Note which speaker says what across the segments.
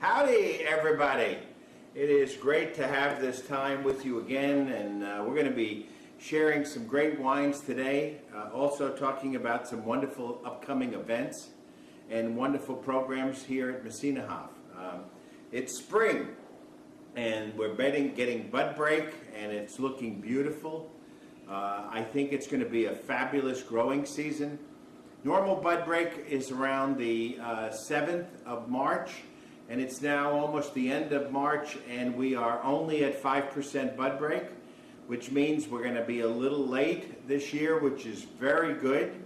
Speaker 1: Howdy, everybody. It is great to have this time with you again, and we're going to be sharing some great wines today, also talking about some wonderful upcoming events and wonderful programs here at Messina Hof. It's spring, and we're getting bud break, and it's looking beautiful. I think it's going to be a fabulous growing season. Normal bud break is around the 7th of March, and it's now almost the end of March, and we are only at 5% bud break, which means we're going to be a little late this year, which is very good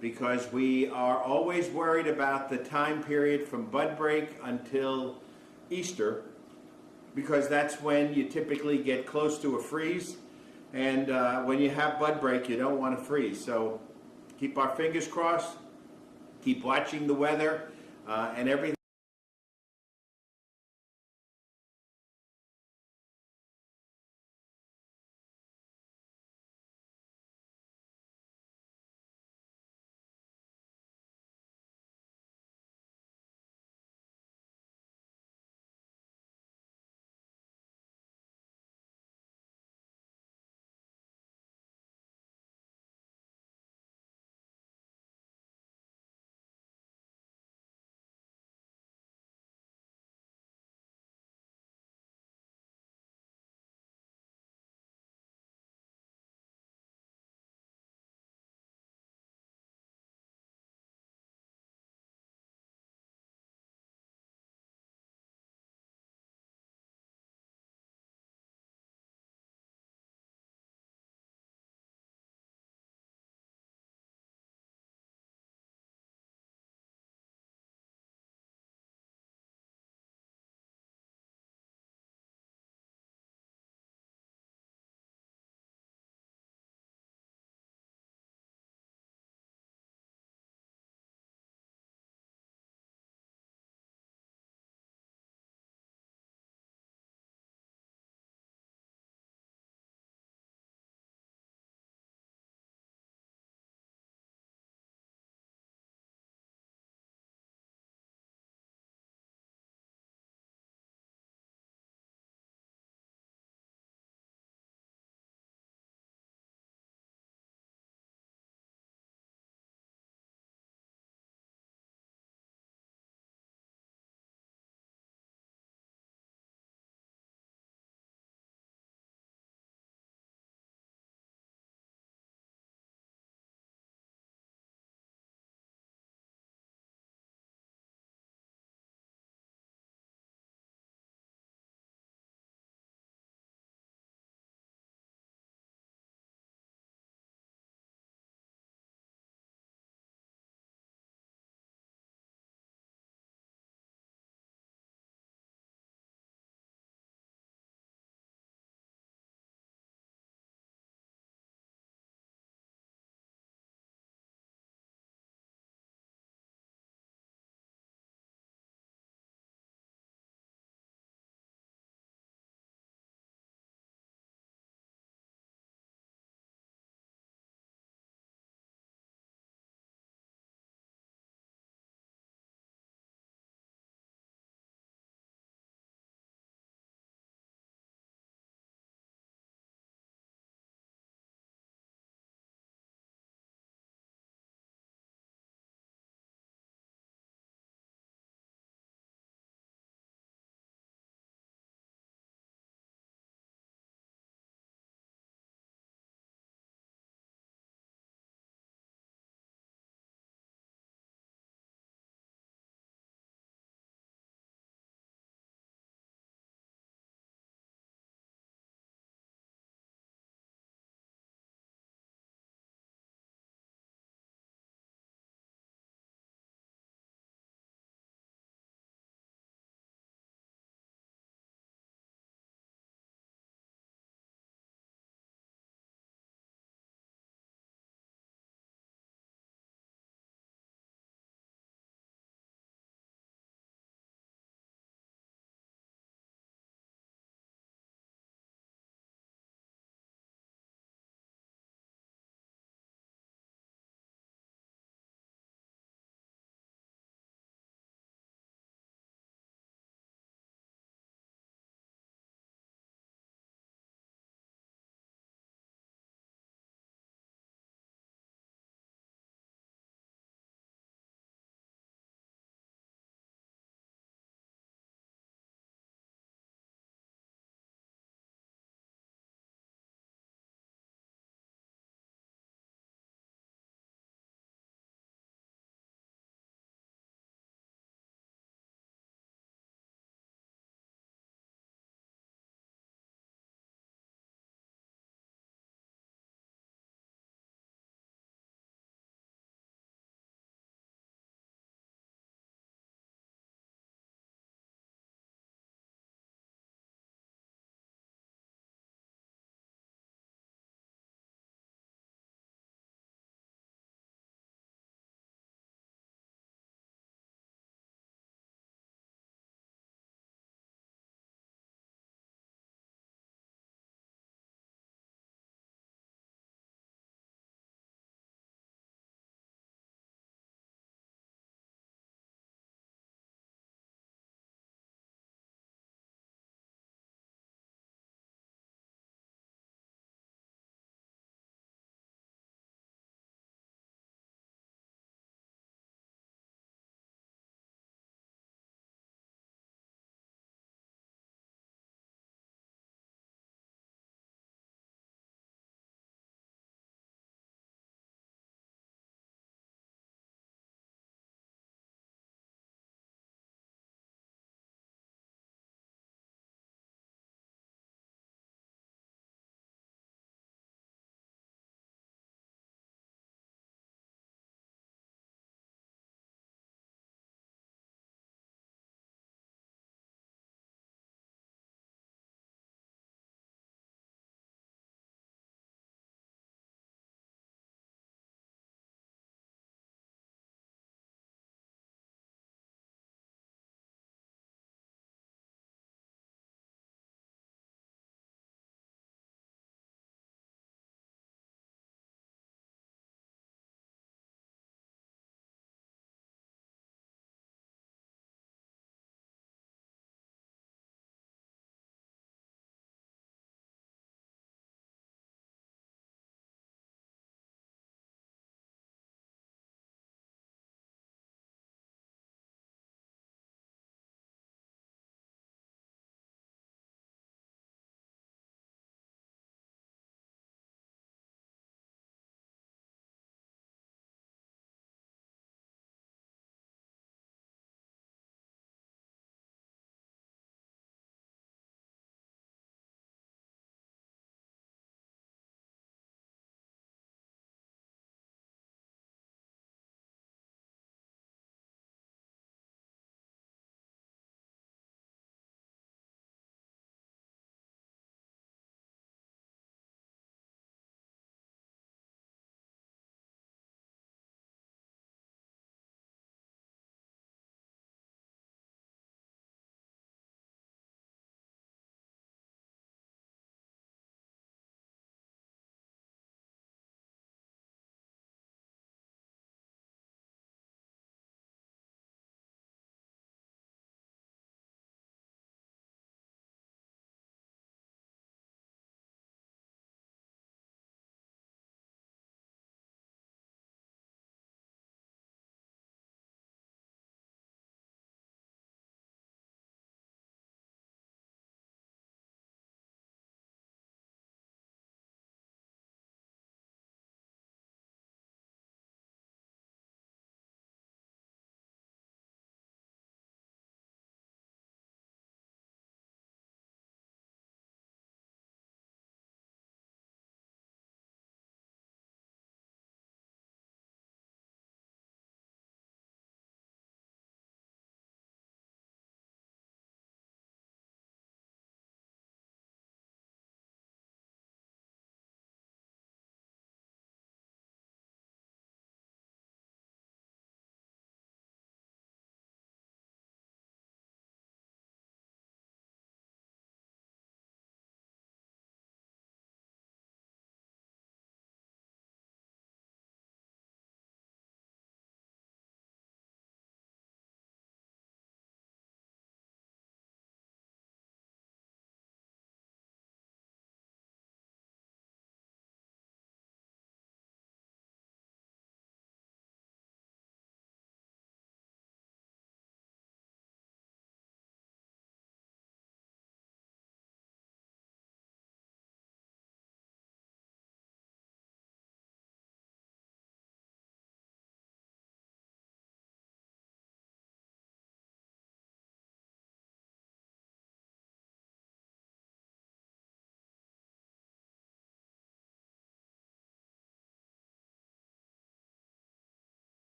Speaker 1: because we are always worried about the time period from bud break until Easter, because that's when you typically get close to a freeze, and when you have bud break, you don't want to freeze. So keep our fingers crossed, keep watching the weather, and everything.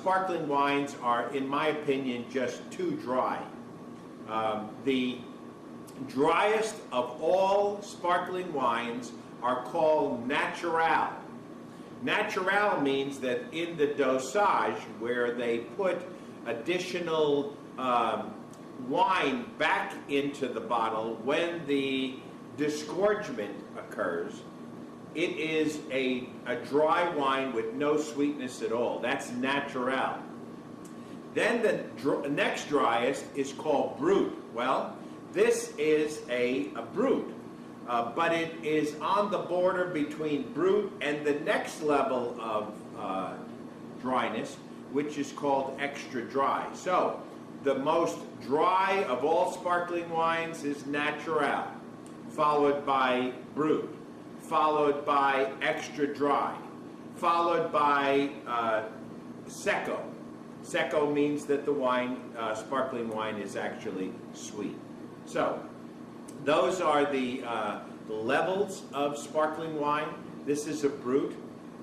Speaker 1: sparkling wines are, in my opinion, just too dry. The driest of all sparkling wines are called natural. Natural means that in the dosage, where they put additional wine back into the bottle when the disgorgement occurs, it is a dry wine with no sweetness at all. That's natural. Then the next driest is called brut. Well, this is a brut, but it is on the border between brut and the next level of dryness, which is called extra dry. So the most dry of all sparkling wines is natural, followed by brut, followed by extra dry, followed by secco. Secco means that the wine, sparkling wine, is actually sweet. So those are the levels of sparkling wine. This is a brut,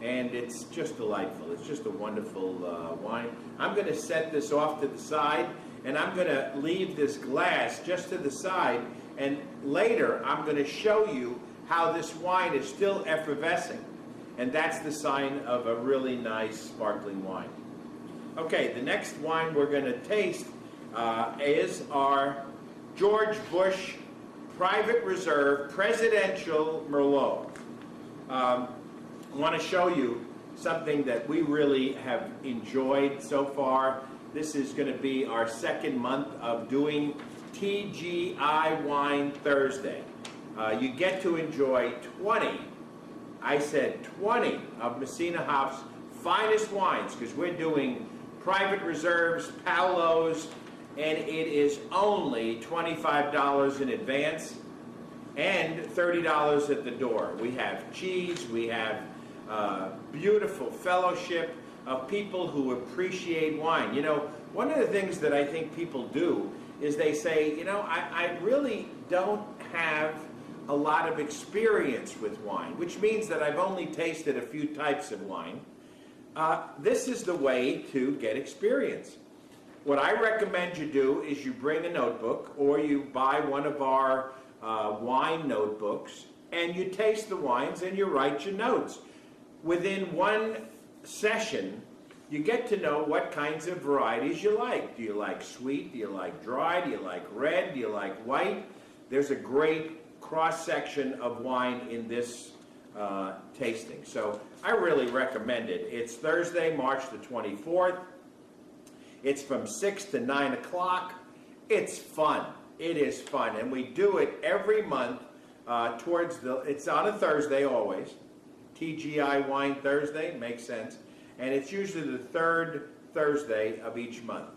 Speaker 1: and it's just delightful. It's just a wonderful wine. I'm going to set this off to the side, and I'm going to leave this glass just to the side, and later I'm going to show you how this wine is still effervescing, and that's the sign of a really nice sparkling wine. Okay, the next wine we're going to taste is our George Bush Private Reserve Presidential Merlot. I want to show you something that we really have enjoyed so far. This is going to be our second month of doing TGI Wine Thursday. You get to enjoy 20, I said 20, of Messina Hof's finest wines, because we're doing private reserves, Paolos, and it is only $25 in advance and $30 at the door. We have cheese, we have beautiful fellowship of people who appreciate wine. You know, one of the things that I think people do is they say, you know, I really don't have a lot of experience with wine, which means that I've only tasted a few types of wine. This is the way to get experience. What I recommend you do is you bring a notebook, or you buy one of our wine notebooks, and you taste the wines and you write your notes. Within one session, you get to know what kinds of varieties you like. Do you like sweet? Do you like dry? Do you like red? Do you like white? There's a great cross-section of wine in this tasting. So I really recommend it. It's Thursday, March the 24th. It's from 6 to 9 o'clock. It's fun. It is fun. And we do it every month it's on a Thursday always. TGI Wine Thursday, makes sense. And it's usually the third Thursday of each month.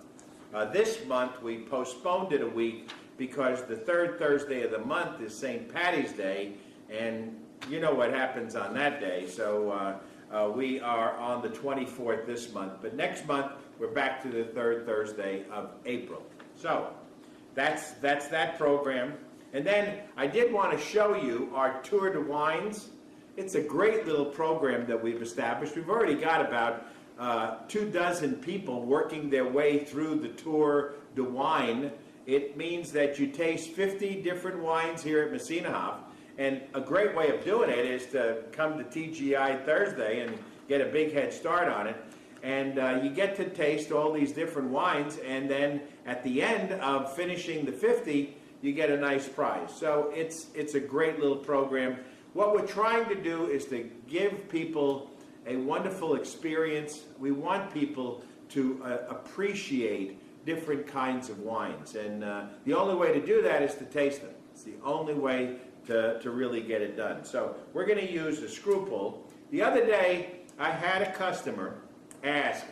Speaker 1: This month we postponed it a week because the third Thursday of the month is St. Patty's Day, and you know what happens on that day. So we are on the 24th this month, but next month we're back to the third Thursday of April. So that's that program. And then I did want to show you our Tour de Wines. It's a great little program that we've established. We've already got about 24 people working their way through the Tour de Wine. It means that you taste 50 different wines here at Messina Hof. And a great way of doing it is to come to TGI Thursday and get a big head start on it. And you get to taste all these different wines, and then at the end of finishing the 50, you get a nice prize. So it's a great little program. What we're trying to do is to give people a wonderful experience. We want people to appreciate different kinds of wines. And the only way to do that is to taste them. It's the only way to really get it done. So we're going to use a screw pull. The other day, I had a customer ask,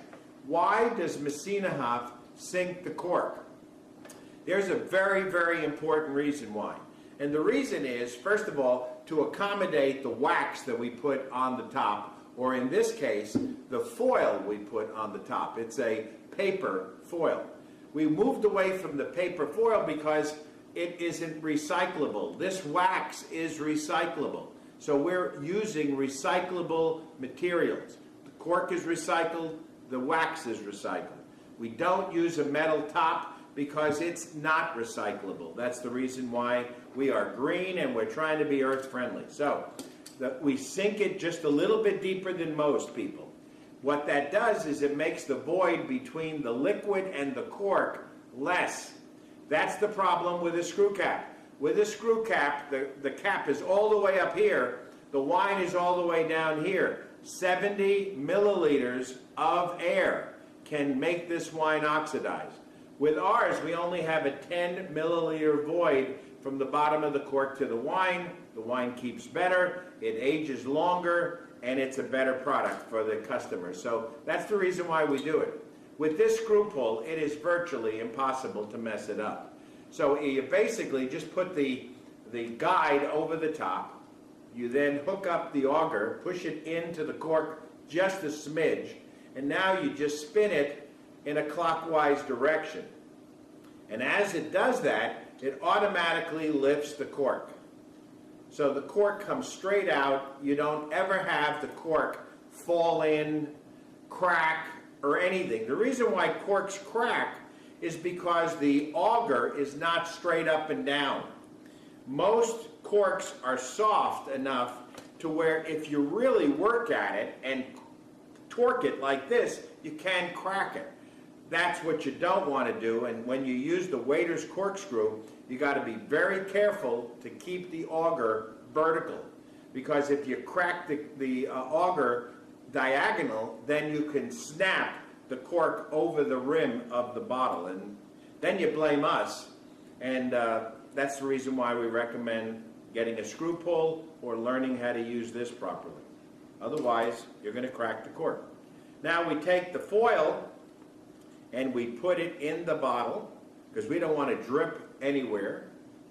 Speaker 1: why does Messina Hof sink the cork? There's a very, very important reason why. And the reason is, first of all, to accommodate the wax that we put on the top, or in this case, the foil we put on the top. It's a paper foil. We moved away from the paper foil because it isn't recyclable. This wax is recyclable. So we're using recyclable materials. The cork is recycled, the wax is recycled. We don't use a metal top because it's not recyclable. That's the reason why we are green and we're trying to be earth friendly. So we sink it just a little bit deeper than most people. What that does is it makes the void between the liquid and the cork less. That's the problem with a screw cap. With a screw cap, the cap is all the way up here, the wine is all the way down here. 70 milliliters of air can make this wine oxidize. With ours, we only have a 10 milliliter void from the bottom of the cork to the wine. The wine keeps better, it ages longer, and it's a better product for the customer. So that's the reason why we do it. With this screw pull, it is virtually impossible to mess it up. So you basically just put the guide over the top. You then hook up the auger, push it into the cork just a smidge, and now you just spin it in a clockwise direction. And as it does that, it automatically lifts the cork. So the cork comes straight out. You don't ever have the cork fall in, crack, or anything. The reason why corks crack is because the auger is not straight up and down. Most corks are soft enough to where if you really work at it and torque it like this, you can crack it. That's what you don't want to do, and when you use the waiter's corkscrew, you got to be very careful to keep the auger vertical, because if you crack the auger diagonal, then you can snap the cork over the rim of the bottle, and then you blame us, and that's the reason why we recommend getting a screw pull or learning how to use this properly. Otherwise, you're going to crack the cork. Now we take the foil and we put it in the bottle because we don't want to drip anywhere.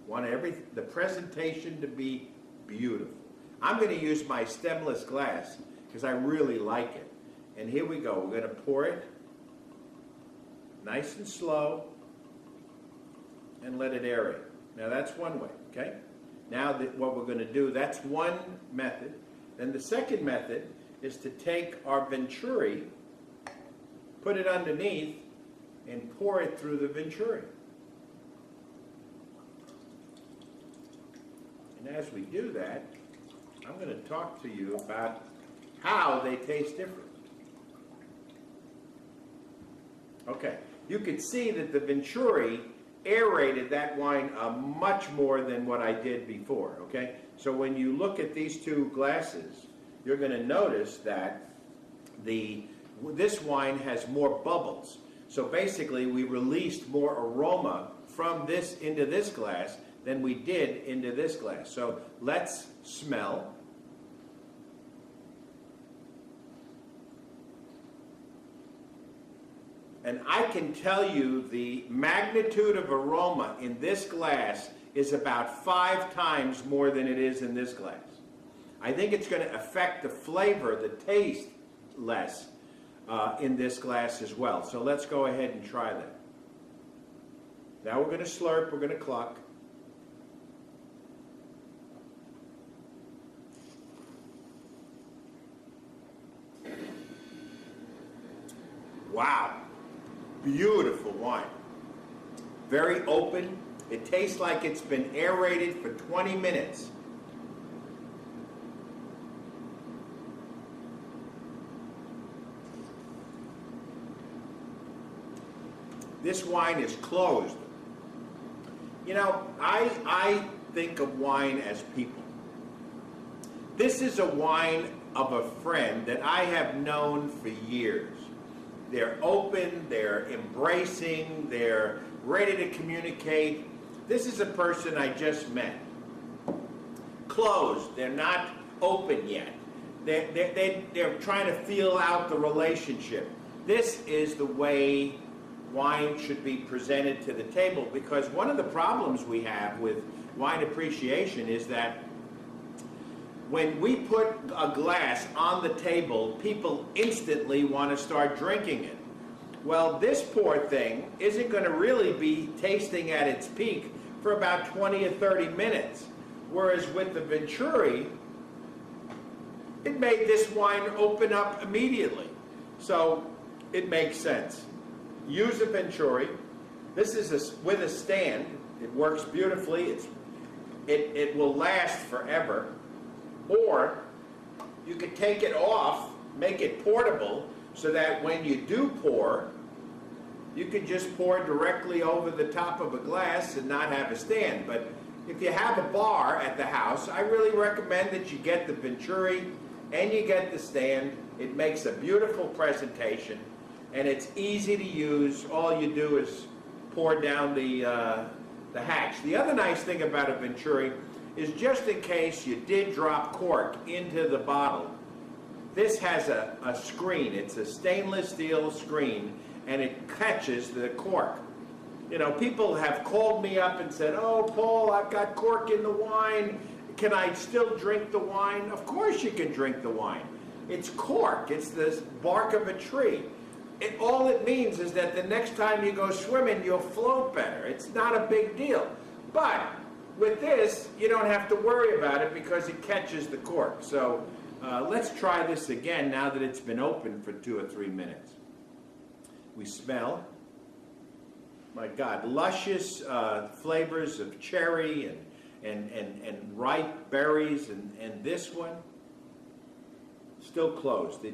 Speaker 1: We want the presentation to be beautiful. I'm going to use my stemless glass because I really like it. And here we go. We're going to pour it nice and slow and let it aerate. Now that's one way, okay? Now what we're going to do, that's one method. Then the second method is to take our venturi, put it underneath, and pour it through the venturi. And as we do that, I'm going to talk to you about how they taste different. Okay, you can see that the venturi aerated that wine much more than what I did before, okay? So when you look at these two glasses, you're going to notice that this wine has more bubbles. So basically, we released more aroma from this into this glass than we did into this glass. So let's smell. And I can tell you the magnitude of aroma in this glass is about 5 times more than it is in this glass. I think it's going to affect the flavor, the taste less in this glass as well. So let's go ahead and try that. Now we're going to slurp, we're going to cluck. Wow. Beautiful wine. Very open. It tastes like it's been aerated for 20 minutes. This wine is closed. You know, I think of wine as people. This is a wine of a friend that I have known for years. They're open, they're embracing, they're ready to communicate. This is a person I just met. Closed, they're not open yet. They're trying to feel out the relationship. This is the way wine should be presented to the table, because one of the problems we have with wine appreciation is that when we put a glass on the table, people instantly want to start drinking it. Well, this poor thing isn't going to really be tasting at its peak for about 20 or 30 minutes. Whereas with the Venturi, it made this wine open up immediately. So it makes sense. Use a Venturi. This is with a stand. It works beautifully. It will last forever. Or you could take it off, make it portable, so that when you do pour, you can just pour directly over the top of a glass and not have a stand. But if you have a bar at the house, I really recommend that you get the Venturi and you get the stand. It makes a beautiful presentation and it's easy to use. All you do is pour down the hatch. The other nice thing about a Venturi is just in case you did drop cork into the bottle, this has a screen. It's a stainless steel screen and it catches the cork. You know, people have called me up and said, "Oh, Paul, I've got cork in the wine. Can I still drink the wine?" Of course you can drink the wine. It's cork. It's the bark of a tree. All it means is that the next time you go swimming, you'll float better. It's not a big deal. But with this, you don't have to worry about it because it catches the cork. So let's try this again now that it's been open for 2 or 3 minutes. We smell. My God, luscious flavors of cherry and ripe berries, and this one still closed.